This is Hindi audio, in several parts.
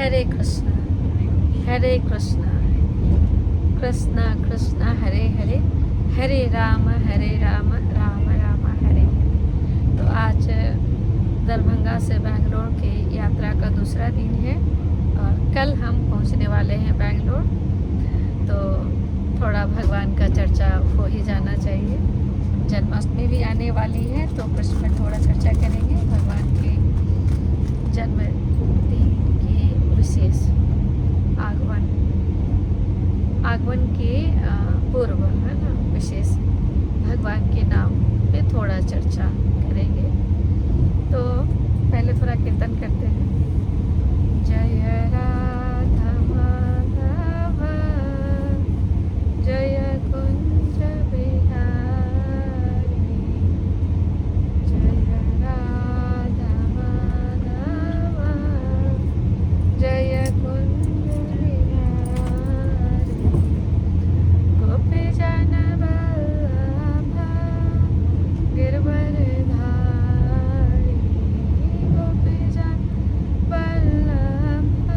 हरे कृष्णा कृष्णा कृष्णा हरे हरे, हरे राम राम राम हरे। तो आज दरभंगा से बेंगलोर की यात्रा का दूसरा दिन है और कल हम पहुंचने वाले हैं बेंगलोर। तो थोड़ा भगवान का चर्चा हो ही जाना चाहिए। जन्माष्टमी भी आने वाली है तो कृष्ण में थोड़ा चर्चा करेंगे। भगवान के जन्मदिन के विशेष आगमन के पूर्व है ना, विशेष भगवान के नाम पे थोड़ा चर्चा करेंगे। तो पहले थोड़ा कीर्तन करते हैं। जय राधा माधव जय कुंज बिहारी, जय राधा माधव जय कुंज बिहारी, गोपी जन वल्लभ गिरवर धारी, गोपी जन वल्लभ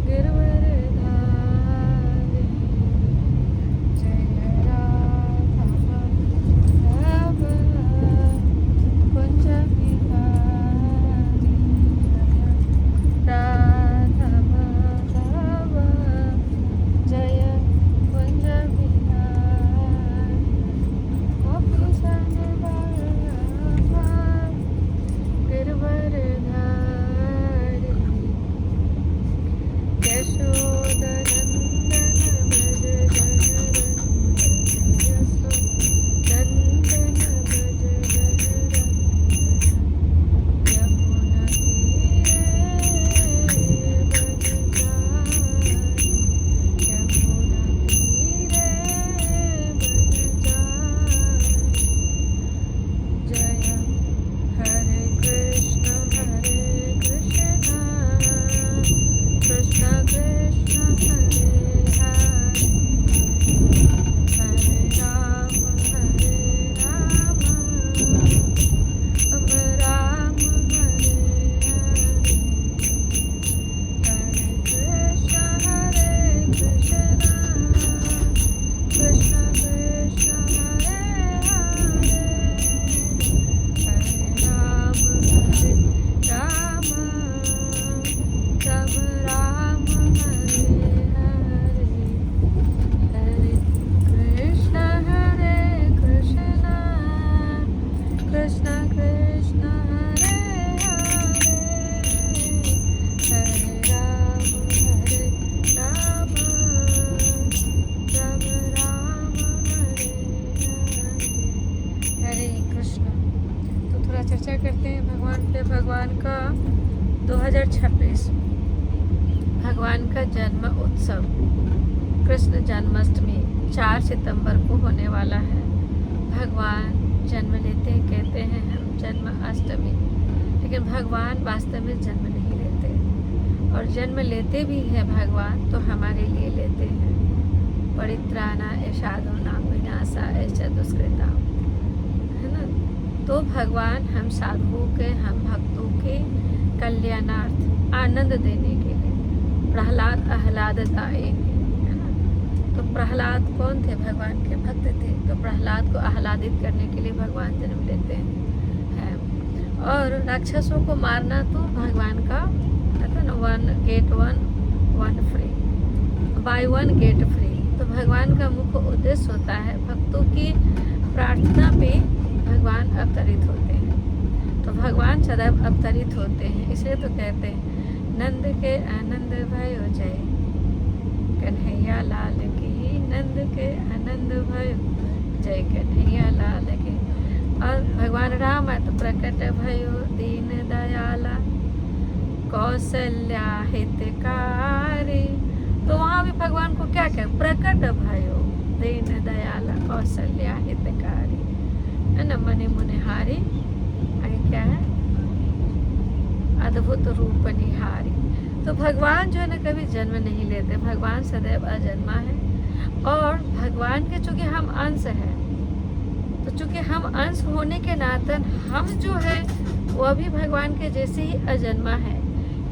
गिरवर धारी, जय राधा माधव कुंज बिहारी, राधा माधव जय कुंज बिहारी, गोपी जन वल्लभ गिरवर धारी, यशोदनंदन भज जनरंजन, यशोदनंदन भज जनरंजन, यमुना तीरे बन जाई, यमुना तीरे बन जाई, जय हरे कृष्ण कृष्ण कृष्ण हरे हरे, हरे राम राम हरे हरे, हरे कृष्ण कृष्ण कृष्ण हरे हरे, हरे राम राम राम हरे हरे, हरे कृष्ण कृष्ण कृष्ण हरे हरे, हरे राम राम राम हरे हरे, हरे कृष्ण। तो थोड़ा चर्चा करते हैं भगवान पे। भगवान का 2026 भगवान का जन्म उत्सव कृष्ण जन्माष्टमी 4 सितंबर को होने वाला है। भगवान जन्म लेते हैं, कहते हैं हम जन्माष्टमी, लेकिन भगवान वास्तव में जन्म नहीं लेते, और जन्म लेते भी हैं भगवान तो हमारे लिए लेते हैं। परित्राणा साधूनां विनाशाय च दुष्कृतां, है ना। तो भगवान हम साधुओं के, हम भक्तों के कल्याणार्थ, आनंद देने के लिए, प्रहलाद आह्लाददायक, है ना। तो प्रहलाद कौन थे? भगवान के भक्त थे। तो प्रहलाद को आह्लादित करने के लिए भगवान जन्म लेते हैं। और राक्षसों को मारना तो भगवान का कहते ना, 1 get 1 free, buy 1 get free. तो भगवान का मुख्य उद्देश्य होता है भक्तों की प्रार्थना पे भगवान अवतरित होते हैं। तो भगवान सदैव अवतरित होते हैं, इसलिए तो कहते हैं नंद के आनंद भयो जय, कन्हैया लाल की, नंद के आनंद भयो जय, कन्हैया लाल की। और भगवान राम है तो प्रकट भयो दीन दयाला, कौशल्या हितकारी। तो वहाँ भी भगवान को क्या कहे? प्रकट भयो दीन दयाला, कौशल्या हितकारी, है ना, मनि मुनिहारी। आगे क्या है? अद्भुत रूप निहारी। तो भगवान जो है ना कभी जन्म नहीं लेते, भगवान सदैव अजन्मा है। और भगवान के चूंकि हम अंश हैं, तो चूंकि हम अंश होने के नाते हम जो है वो भी भगवान के जैसे ही अजन्मा है।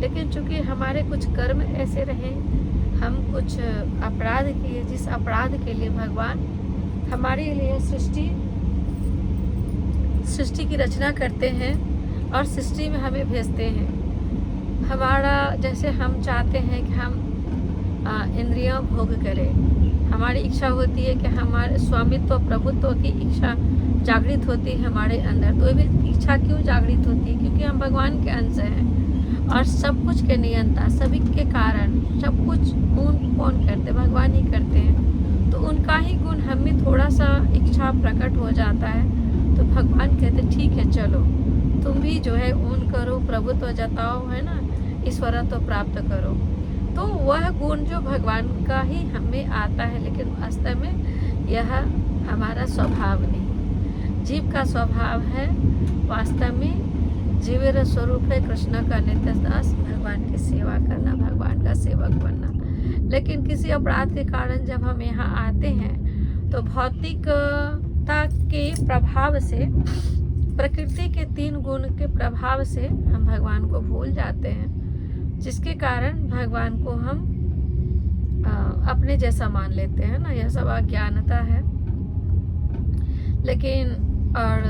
लेकिन चूंकि हमारे कुछ कर्म ऐसे रहे, हम कुछ अपराध किए, जिस अपराध के लिए भगवान हमारे लिए सृष्टि की रचना करते हैं और सृष्टि में हमें भेजते हैं। हमारा जैसे हम चाहते हैं कि हम इंद्रियों भोग करें, हमारी इच्छा होती है कि हमारे स्वामित्व प्रभुत्व की इच्छा जागृत होती है हमारे अंदर। तो ये भी इच्छा क्यों जागृत होती है? क्योंकि हम भगवान के अंश हैं और सब कुछ के नियंता, सभी के कारण, सब कुछ कौन करते? भगवान ही करते हैं। तो उनका ही गुण हम में थोड़ा सा इच्छा प्रकट हो जाता है, तो भगवान कहते ठीक है, चलो तुम भी जो है ऊन करो, प्रभुत्व जताओ, है ना, ईश्वरत्व प्राप्त करो। तो वह गुण जो भगवान का ही हमें आता है, लेकिन वास्तव में यह हमारा स्वभाव नहीं। जीव का स्वभाव है वास्तव में जीवेर स्वरूप है कृष्ण का नित्य दास, भगवान की सेवा करना, भगवान का सेवक बनना। लेकिन किसी अपराध के कारण जब हम यहाँ आते हैं तो भौतिकता के प्रभाव से, प्रकृति के 3 गुण के प्रभाव से हम भगवान को भूल जाते हैं, जिसके कारण भगवान को हम अपने जैसा मान लेते हैं ना। यह सब अज्ञानता है। लेकिन और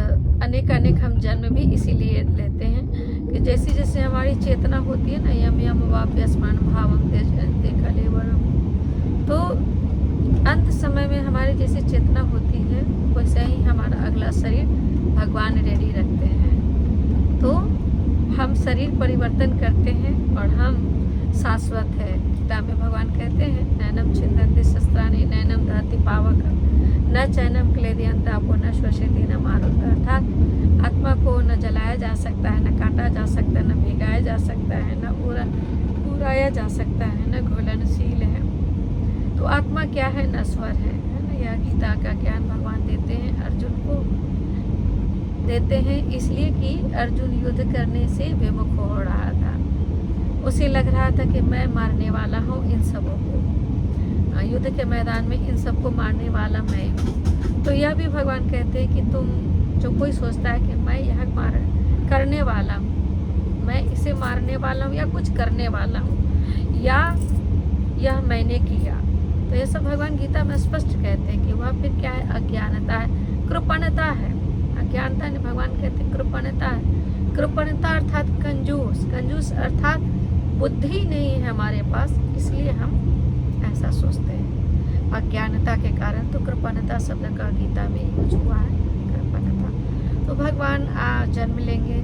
अनेक हम जन्म भी इसीलिए लेते हैं कि जैसी जैसे हमारी चेतना होती है ना, यम यम वाप्यस्मान भावम तेज कलेवरम, तो अंत समय में हमारी जैसी चेतना होती है वैसे ही हमारा अगला शरीर भगवान रेडी रखते हैं। तो हम शरीर परिवर्तन करते हैं और हम शाश्वत है। गीता में भगवान कहते हैं नैनम छिन्दन्ति शस्त्राणि नैनम दहति पावक न चैनम क्लेदयन्तापो न श्वसिति न मारुत। अर्थात आत्मा को न जलाया जा सकता है, न काटा जा सकता है, न भिगाया जा सकता है, न उड़ाया जा सकता है, न घुलनशील है। तो आत्मा क्या है? नश्वर है ना। यह गीता का ज्ञान भगवान देते हैं, अर्जुन को देते हैं, इसलिए कि अर्जुन युद्ध करने से विमुख हो रहा था। उसे लग रहा था कि मैं मारने वाला हूँ इन सबों को, युद्ध के मैदान में इन सबको मारने वाला मैं हूँ। तो यह भी भगवान कहते हैं कि तुम जो कोई सोचता है कि मैं यह करने वाला हूँ, मैं इसे मारने वाला हूँ या कुछ करने वाला हूँ, या यह मैंने किया, तो ये सब भगवान गीता में स्पष्ट कहते हैं कि वह फिर क्या है? अज्ञानता है, कृपणता है। अज्ञानता ने भगवान कहते हैं कृपणता है। कृपणता अर्थात कंजूस अर्थात बुद्धि नहीं है हमारे पास, इसलिए हम ऐसा सोचते हैं अज्ञानता के कारण। तो कृपणता शब्द का गीता में यूज हुआ है, कृपणता। तो भगवान जन्म लेंगे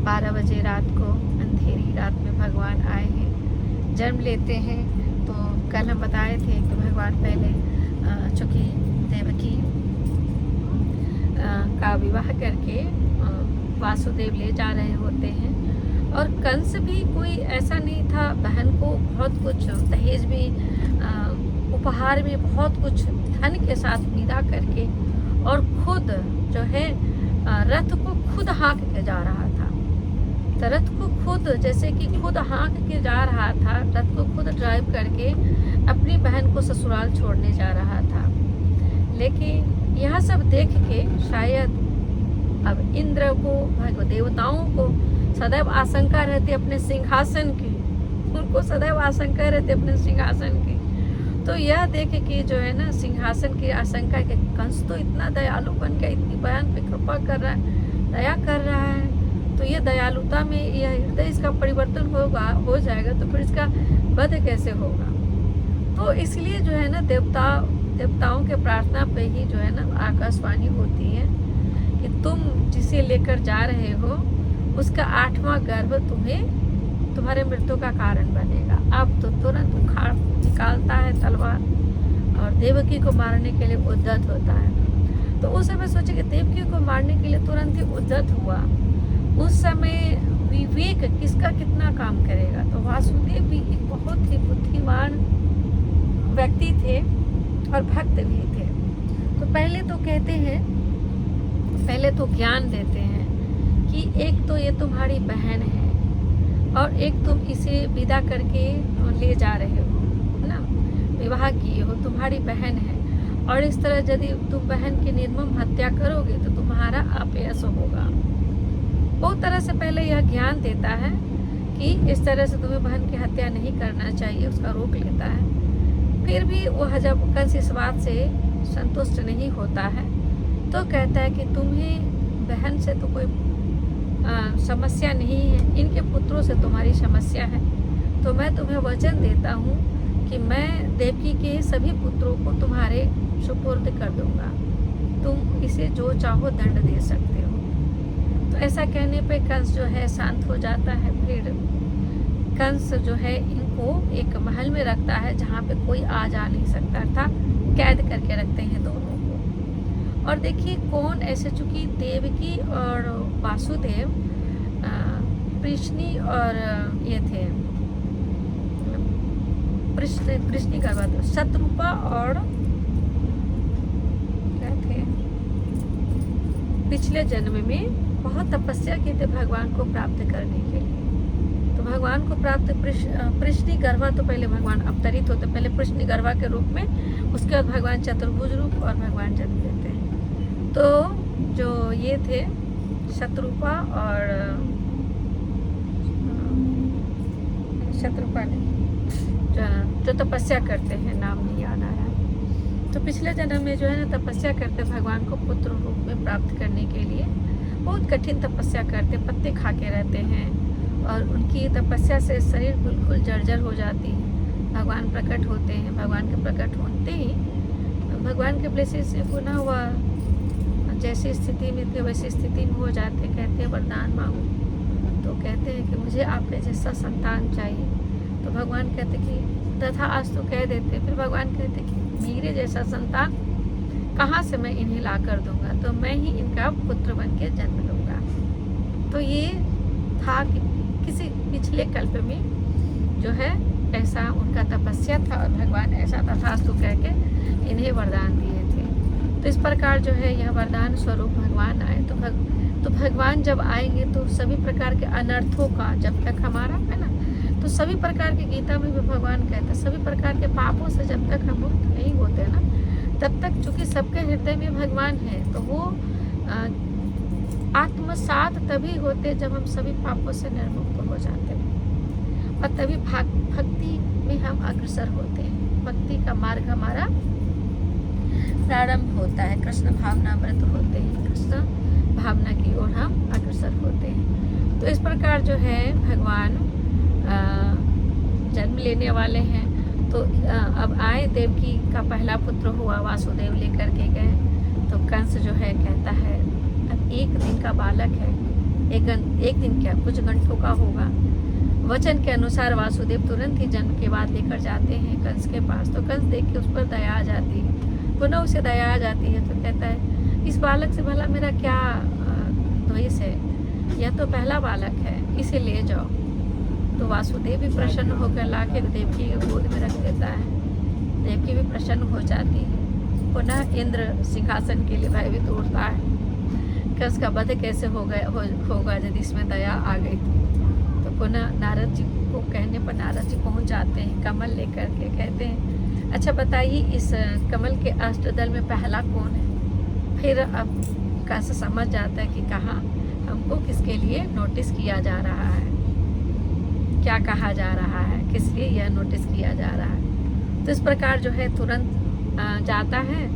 12 बजे रात को, अंधेरी रात में भगवान आए हैं, जन्म लेते हैं। तो कल हम बताए थे कि भगवान पहले चूँकि देवकी का विवाह करके वासुदेव ले जा रहे होते हैं, और कंस भी कोई ऐसा नहीं था, बहन को बहुत कुछ दहेज में, उपहार में बहुत कुछ धन के साथ विदा करके, और खुद जो है रथ को खुद हाँक के जा रहा था। तो रथ को खुद, जैसे कि खुद हाँक के जा रहा था, रथ को खुद ड्राइव करके अपनी बहन को ससुराल छोड़ने जा रहा था। लेकिन यह सब देख के शायद अब इंद्र को, देवताओं को सदैव आशंका रहती अपने सिंहासन की, उनको सदैव आशंका रहती अपने सिंहासन की। तो यह देख के जो है ना, सिंहासन की आशंका के कंस तो इतना दयालु बन गया, इतनी बहन पे कृपा कर रहा है, दया कर रहा है, तो ये दयालुता में यह हृदय इसका परिवर्तन हो जाएगा, तो फिर इसका वध कैसे होगा? तो इसलिए जो है ना, देवताओं के प्रार्थना पे ही जो है ना आकाशवाणी होती है कि तुम जिसे लेकर जा रहे हो उसका 8वां गर्भ तुम्हारे मृत्यु का कारण बनेगा। अब तो तुरंत उखाड़ निकालता है तलवार और देवकी को मारने के लिए उद्यत होता है। तो उस समय सोचे कि देवकी को मारने के लिए तुरंत ही उद्यत हुआ। उस समय विवेक किसका कितना काम करेगा? तो वासुदेव भी एक बहुत ही बुद्धिमान व्यक्ति थे और भक्त भी थे। तो पहले तो कहते हैं, पहले तो ज्ञान देते हैं कि एक तो ये तुम्हारी बहन है और एक तुम इसे विदा करके ले जा रहे हो, है ना, विवाह किए हो, तुम्हारी बहन है, और इस तरह यदि तुम बहन की निर्मम हत्या करोगे तो तुम्हारा अपयश होगा। बहुत तरह से पहले यह ज्ञान देता है कि इस तरह से तुम्हें बहन की हत्या नहीं करना चाहिए, उसका रोक लेता है। फिर भी वह जब कंस इस बात से संतुष्ट नहीं होता है तो कहता है कि तुम्हें बहन से तो कोई समस्या नहीं है, इनके पुत्रों से तुम्हारी समस्या है। तो मैं तुम्हें वचन देता हूँ कि मैं देवकी के सभी पुत्रों को तुम्हारे सुपुर्द कर दूंगा, तुम इसे जो चाहो दंड दे सकते हो। तो ऐसा कहने पे कंस जो है शांत हो जाता है। फिर कंस जो है इनको एक महल में रखता है जहाँ पे कोई आ जा नहीं सकता था, कैद करके रखते हैं दोनों को। और देखिए कौन ऐसे, चूंकि देवकी और वासुदेव कृष्णी और ये थे कृष्णी का बात, शत्रुपा और क्या थे, पिछले जन्म में बहुत तपस्या की थी भगवान को प्राप्त करने के लिए। तो भगवान को प्राप्त कृष्णी गर्भा, तो पहले भगवान अवतरित होते, पहले कृष्णी गर्भा के रूप में, उसके बाद भगवान चतुर्भुज रूप और भगवान जन्म लेते हैं। तो जो ये थे शत्रुपा और शत्रुपा नहीं, जो तपस्या करते हैं, नाम नहीं याद आ रहा। तो पिछले जन्म में जो है ना तपस्या करते भगवान को पुत्र रूप में प्राप्त करने के लिए, बहुत कठिन तपस्या करते, पत्ते खा के रहते हैं और उनकी तपस्या से शरीर बिल्कुल जर्जर हो जाती है। भगवान प्रकट होते हैं, भगवान के प्रकट होते ही भगवान के ब्लेसिंग से पुनः वह जैसी स्थिति में थे वैसी स्थिति में हो जाते। कहते हैं वरदान मांगो, तो कहते हैं कि मुझे आपके जैसा संतान चाहिए। तो भगवान कहते कि तथा आज तो कह देते। फिर भगवान कहते कि मेरे जैसा संतान कहाँ से मैं इन्हें ला कर दूंगा, तो मैं ही इनका पुत्र बन के जन्म लूँगा। तो ये था कि किसी पिछले कल्प में जो है ऐसा उनका तपस्या था और भगवान ऐसा तथास्तु कह के इन्हें वरदान दिए थे। तो इस प्रकार जो है यह वरदान स्वरूप भगवान आए। तो भगवान जब आएंगे तो सभी प्रकार के अनर्थों का, जब तक हमारा है ना, तो सभी प्रकार के गीता में भी भगवान कहते हैं सभी प्रकार के पापों से जब तक हम मुक्त नहीं होते ना, तब तक चूँकि सबके हृदय में भगवान है, तो वो आत्मसात तभी होते जब हम सभी पापों से निर्मुक्त हो जाते हैं और तभी भक्ति में हम अग्रसर होते हैं। भक्ति का मार्ग हमारा प्रारंभ होता है, कृष्ण भावना व्रत होते हैं, कृष्ण भावना की ओर हम अग्रसर होते हैं। तो इस प्रकार जो है भगवान जन्म लेने वाले हैं। तो अब आए, देवकी का पहला पुत्र हुआ, वासुदेव लेकर के गए। तो कंस जो है कहता है अब एक दिन का बालक है, एक दिन क्या कुछ घंटों का होगा। वचन के अनुसार वासुदेव तुरंत ही जन्म के बाद लेकर जाते हैं कंस के पास। तो कंस देख के उस पर दया आ जाती है, पुनः उसे दया आ जाती है। तो कहता है इस बालक से भला मेरा क्या द्वेष है, यह तो पहला बालक है, इसे ले जाओ। तो वासुदेव भी प्रसन्न होकर लाके देवकी के गोद में रख देता है। देवकी भी प्रसन्न हो जाती है। पुनः इंद्र सिंहासन के लिए भयभीत उठता है, कंस का वध कैसे होगा यदि इसमें दया आ गई। तो पुनः नारद जी को कहने पर नारद जी पहुंच जाते हैं कमल लेकर के। कहते हैं अच्छा बताइए इस कमल के अष्टदल में पहला कौन है। फिर अब कंस समझ जाता है कि कहाँ हमको किसके लिए नोटिस किया जा रहा है, क्या कहा जा रहा है, किस लिए यह नोटिस किया जा रहा है। तो इस प्रकार जो है तुरंत जाता है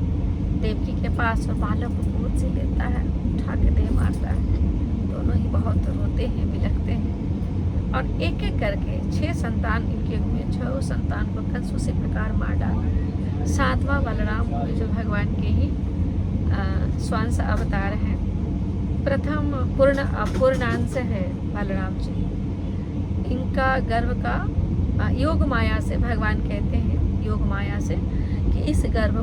देवकी के पास और बालक को गोद से लेता है, उठा के दे मारता है। दोनों ही बहुत रोते हैं, बिलखते हैं और एक एक करके 6 संतान इनके हुए। 6 संतान को कंस उसी प्रकार मार डाला। 7वां बलराम हुए जो भगवान के ही स्वांश अवतार हैं। प्रथम पूर्णांश है बलराम जी। इनका गर्भ का योग माया से भगवान कहते हैं, योग माया से कि इस गर्भ